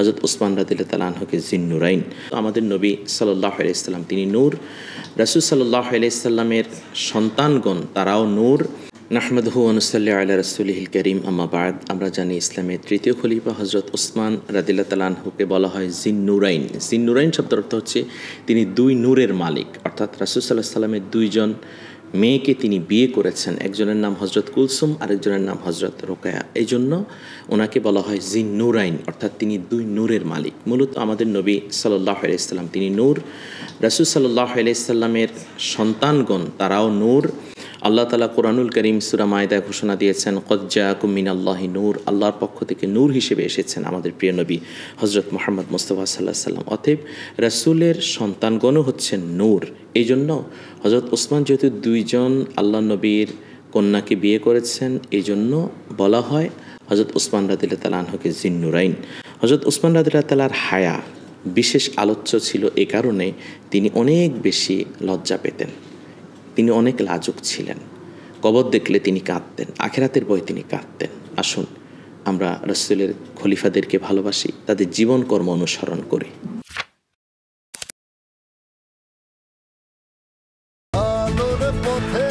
হযরত ওসমান রাদিয়াল্লাহু তাআলা আনহুকে জিন্নুরাইন। আমাদের নবী সাল্লাল্লাহু আলাইহি সাল্লাম তিনি নূর, রাসূল সাল্লাল্লাহু আলাইহি সাল্লামের সন্তানগণ তারাও নূর। নাহমাদুহু ওয়া নুসাল্লি আলা রাসূলিহিল কারীম, আম্মা বা'দ। আমরা জানি ইসলামের তৃতীয় খলিফা হযরত ওসমান রাদিয়াল্লাহু তাআলা আনহুকে বলা হয় জিন্নুরাইন। জিন্নুরাইন শব্দের অর্থ হচ্ছে তিনি দুই নূরের মালিক, অর্থাৎ রাসূল সাল্লাল্লাহু আলাইহি সাল্লামের দুইজন মেয়েকে তিনি বিয়ে করেছেন, একজনের নাম হযরত কুলসুম আরেকজনের নাম হযরত রোকেয়া। এই জন্য ওনাকে বলা হয় জিন্নুরাইন, অর্থাৎ তিনি দুই নূরের মালিক। মূলত আমাদের নবী সাল্লাল্লাহু আলাইহি সাল্লাম তিনি নূর, রাসূল সাল্লাল্লাহু আলাইহি সাল্লামের সন্তানগণ তারাও নূর। আল্লাহ তাআলা কোরআনুল কারীম সূরা মায়েদায় ঘোষণা দিয়েছেন, ক্বাদ জাআকুম মিনাল্লাহি নূর, আল্লাহর পক্ষ থেকে নূর হিসেবে এসেছেন আমাদের প্রিয় নবী হযরত মুহাম্মদ মুস্তাফা সাল্লাল্লাহু আলাইহি সাল্লাম। অতএব রাসূলের সন্তানগণও হচ্ছেন নূর। এই জন্য হযরত ওসমান যেহেতু দুইজন আল্লাহ নবীর কন্যাকে বিয়ে করেছেন, এই জন্য বলা হয় হযরত ওসমান রাদিয়াল্লাহু তাআলা আনহুকে জিন্নুরাইন। হযরত ওসমান রাদিয়াল্লাহু তাআলার হায়া বিশেষ আলোচ্য ছিল এ কারণে তিনি অনেক বেশি লজ্জা পেতেন, তিনি অনেক লাজুক ছিলেন। কবর দেখলে তিনি কাঁদতেন, আখিরাতের ভয়ে তিনি কাঁদতেন। আসুন আমরা রাসূলের খলিফাদেরকে ভালোবাসি, তাদের জীবন কর্ম অনুসরণ করি। আলোর পথে